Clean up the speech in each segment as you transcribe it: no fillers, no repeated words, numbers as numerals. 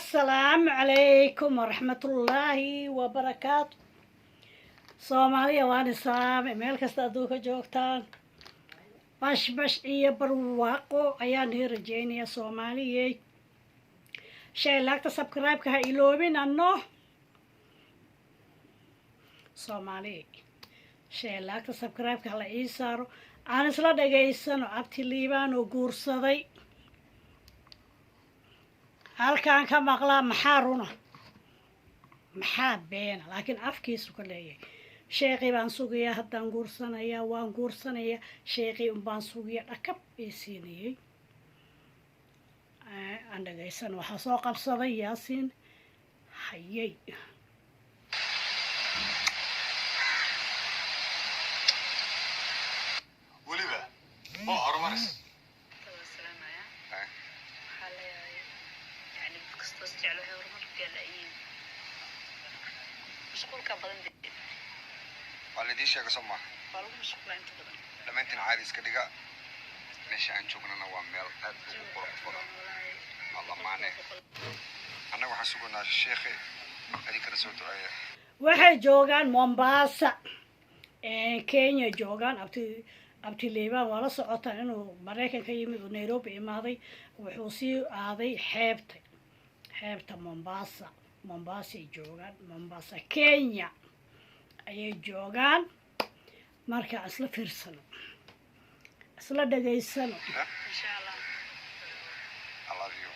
السلام عليكم ورحمة الله وبركاته. Soomaaliya waan islaamay meel kasta adduunka joogtaan bash iyo barwaaqo ayaan hii rajaynayaa Soomaaliyey. Shay laagta subscribe-ka ha iloobin anno Soomaali. Shay laagta subscribe-ka la ii saaro aan isla dhageysano abti liibaan oo guursaday. halkaan ka maqlaa maxaa runa maxaa beena laakiin afkiisu ka leeyahay sheekhi baan sugayaa haddaan guursanayaa waan guursanayaa sheekhi baan sugayaa dhakab ii siinayay aan dhagaysan waxaa soo qabsaday yaasiin hayay weliba oo horumaris والدي شيء قسمه. لما أنت عارف كذا ليش أنشوفنا نوامير هذا قرآن الله معنا. أنا وحسبنا الشيخ هذيك رسول الله. waxay joogaan Mombasa Kenya joogaan abti liibaan waa la socotaan inuu Mareykan ka yimid oo Nairobi imaaday wuxuu sii aaday xeebta Mombasa joogaan Mombasa Kenya ayay joogaan marka isla fiirsano isla dhageysano inshallah I love you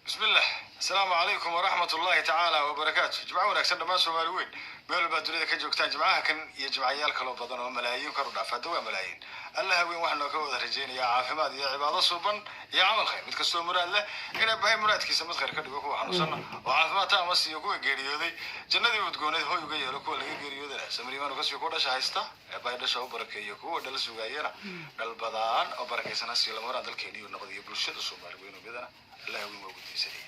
بسم الله السلام عليكم ورحمة الله تعالى وبركاته جماعة ونكسر ما سومالي وين ميل بدري ذاك جوكتان جماعة كان يجمع عيالك لو بدنا وملايين كرنا فدوا ملايين الله وين وحنا كوذا رجين يا عافمات يا عبادة صوبا يا عمل خير متكسر مراد له هنا بهاي مراد كيس متخير كده هو حنوصلنا وعافمات مس يقوي جريودي جندي بتقولي هو يقول يلقوا اللي جريودي سمري ما نقص يقول شايستا بعد شو بركة يقول دل سوغيرا دل بدان أو بركة سنة سيلا مراد الكيني ونقضي يبلش الصومال وين وبدنا الله وين موجود يسري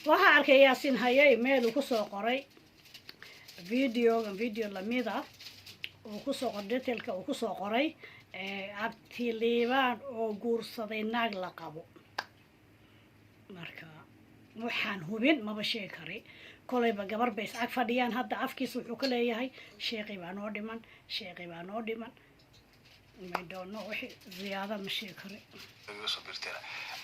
waxaa arkay yaasiin hayay meel uu ku soo qoray video lamid ah uu ku soo qoray detailka uu ku soo qoray abti liibaan oo guursaday naag la qabo marka waxaan hubin maba sheegi kari kolayba gabar bay is ag fadhiyaan hadda afkiisa wuxuu ka leeyahay sheekhi baa noo dhiman ما يدونو وحي زيادة مشي كري. صبرتنا.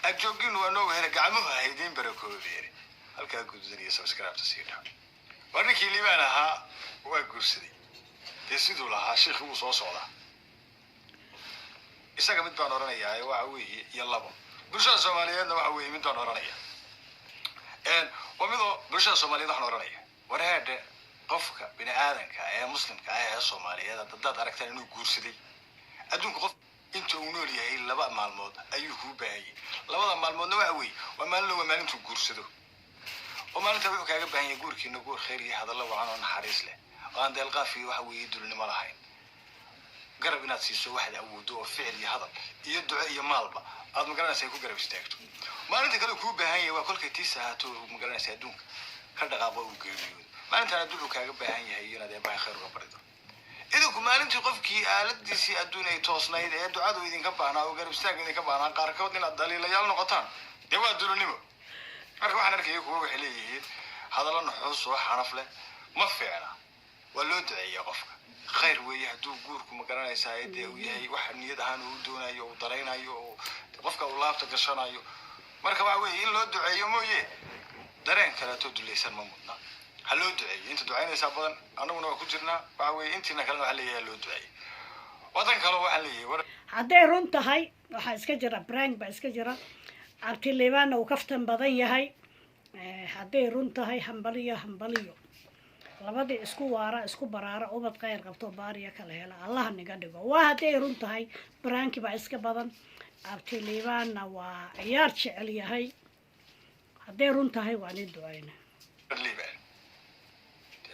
أجوجين وانو هنا قعموها هيدين بركوبيري. هل كان كوزني سبسكرايب تصيرها. ورنيك اللي معناها وقصدي. تسيدوا لها شيخ وصوص ولا. إساق من دون ورانيا وعوي يلا بو. برشا الصوماليين وعوي من دون ورانيا. إن ومنو برشا الصوماليين نحن ورانيا. ورهاد قفك بني آدم كأي مسلم كأي الصومالي هذا ضد أركتين إنه قصدي. أدونك قف أنت ونوري هاي لبا معلومات أيوه باهي لبا معلومات نوعي وما له وما أنتم جورسدو وما أنت بقى كأجب باهي جورك إنه جور خيري هذا الله وعنه حريص له وعند القافي وحوي يدل ما راهين قرب ناس يسوي واحد أو دو فعلي هذا يدعي يمالبا هذا مقرنا سيكون قرب يستأكتو ما أنت كلو كوب باهي وكل كتيسة هاتو مقرنا سيدونك كذا غابة وكيريون ما أنت هدول كأجب باهي هاي ينادي باهي خير وبرده إذا كمان أنت قفكي آلت سي الدنيا توصلنا إذا دعاء وإذا كبانا وقرب استاج إذا كبانا قاركود من الدليل يال نقطان دوا دلونيمو مركب إحنا نركي يكون وحليه هذا لنا حوس وحنفله ما فعنا ولو دعي قفك خير ويا دو جوركم مقرنا يساعد وياي واحد يدهن ودونا يو ضرينا يو قفك والله بتكشنا يو مركب عوي إلا دعي مو يه درين كلا تدل يسمى مدنا هلو دعي أنت دعينا سابقا أنا من وكجرنا بعوي أنت نكلم عليه هلو دعي وطن كلو عليه hadday run tahay waxaa iska jira brand baa iska jira abti liibaan uu kaftan badan yahay hadday run tahay hambaliyo labadii isku waara isku baraara ubad qeyr qabto baariya kala hela allah niga dhigo waa hadday run tahay brand baa iska badan abti liibaanna waa ciyaar jecel yahay hadday run tahay waa nin ducayna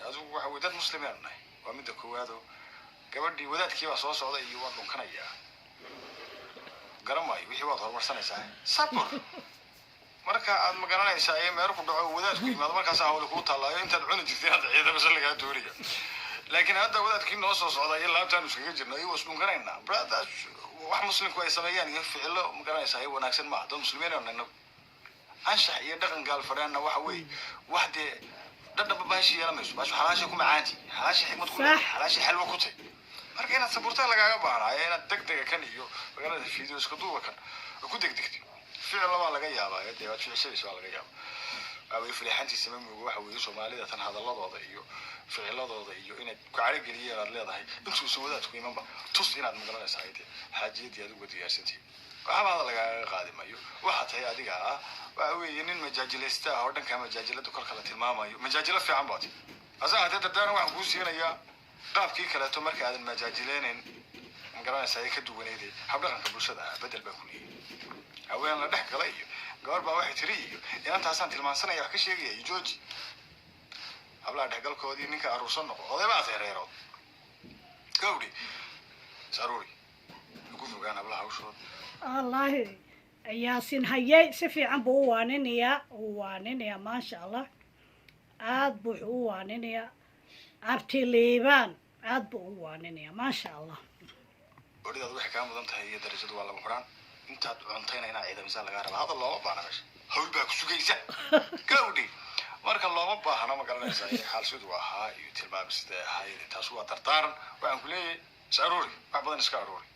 هذا هو وداد مسلمين ومن كوادو قبل وداد كيف صوص هذا يوان دون كنيا قرماي وحي واضح ورسنا يساعي صبر مركا ما قرنا يساعي ما يركض وداد كي ما مركا ساعة ولا كوت الله أنت العون جثي هذا عيدا بس اللي قاعد توريه لكن هذا وداد كي نص هذا يلا بتاع نسخة جرنا يوصلون كنينا برادش wax muslimku ay sameeyaan iyo ficilo ma garanaysaa ay wanaagsan maaha dad muslimiin oo nana anshax iyo dhaqan gaal fadhaana waxa weeye wax dee dhadhanba baashi yeelamayso baash xalaashi ku macaanti xalaashi xikmad ku leedahay xalaashi xalwo ku tay marka inaad saburtaa lagaaga baahnayo inaad degdega kan iyo magaalada fiideo iska duuba kan ku degdegtay ficil laba laga yaabaa dee waad ficiladiisa laga yaabaa way filaxantiisa ma muugo waxa weeye Soomaalida tan hadalladooda iyo ficiladooda iyo inaad ku cari galiyeen aad leedahay intuu soo wadaad ku imanba tus inaad magaranaysaa xaajiyadii aad ugu diyaarsantii waxba laga qaadimayo waxa tahay adiga waa weeye nin majaajilaysta oo dhanka majaajilada kor kala tilmaamayo majaajilo fiican baad asaa hadda dadana waxaan ku siinayaa qaabkii kale to marka aadan majaajileenen magaranaysaa ay ka duwaneeday hab dhaqanka bulshada bedel baa ku leeyahay haween la dhex galay iyo gabar baa waxay tiri iyo inantaasaan tilmaansanaya wax ka sheegaya iyo jooji hablaha dhexgalkoodii ninka aruursan noqo odaybaa reereerood gawdhi saruuri ugu fogaan hablaha hawshood wallaahi yaasin hayay si fiican buu u waaninayaa maasha allah aad buu u waaninayaa abtiliibaan aad buu u waaninayaa maasha allah gabadhidaad waxay kaa mudan tahay iyo darajadu waa lama qoraan intaad cuntayna inaad ciidamisa lagaa raba hadal looma baahna meesha hawl baa ku sugaysa gawdhi marka looma baahna ma garanaysaa xaal siduu ahaa iyo tilmaam sidee ahayd taas waa dardaaran waxaan ku leeyahay saruuri wax badan iska aruuri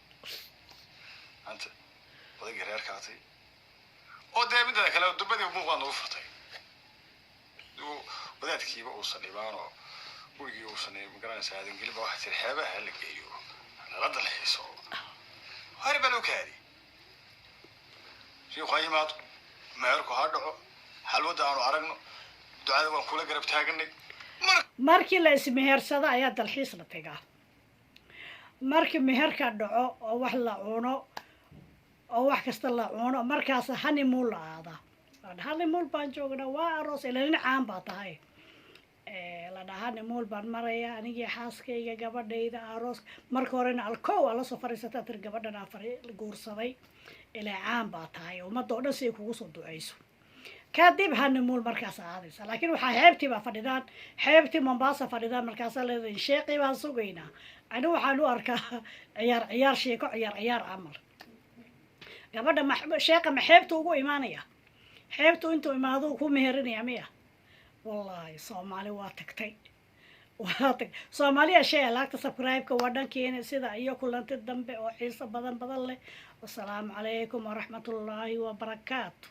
anta odayga reerkaatay oo dee midda kale durbadii muuqaan ugu furtay wadaadkiiba uusan dhibaan oo gurigii uusan ma garanaysaa aadangeliba waxaa tiri xeebaha la geeyo lala dalxiiso hore baa loo kaadi shiikhu ha yimaado meherku ha dhaco xalwadda aanu aragno ducada waan kula garab taaganay markii la ismehersado ayaa dalxiis la tagaa markii meherka dhaco oo wax la cuno oo wax kasta la cuno markaas honeymoon la aada honeymoon baan joognaa waa aroos ilaa caan baa tahay la dhahaa honeymoon baan maraya anigii xaaskayga gabadhayda aroos marka horena alkow la soo fariisataa tir gabadhana guursaday ilaa caan baa tahay ummadda oo dhan si ay kugu soo duceyso kadib honeymoon markaas aadaysa laakiin waxaa xeebtii baa fadhidaan xeebtii Mombasa fadhidaan markaasaa leedahay sheekii baan sugaynaa anigu waxaan u arkaa ciyaar sheeko ciyaar camal gabadha sheeqa ma xeebtu ugu imaanaya xeebtu intuu imaado ku meherinaya miya wallaahi Soomaali waa tagtay Soomaaliya shay laagta subscribe-ka waa dhankeena sida iyo kulanti dambe oo xiiso badan leh wassalaamu calaykum waraxmatullaahi wabarakaatuh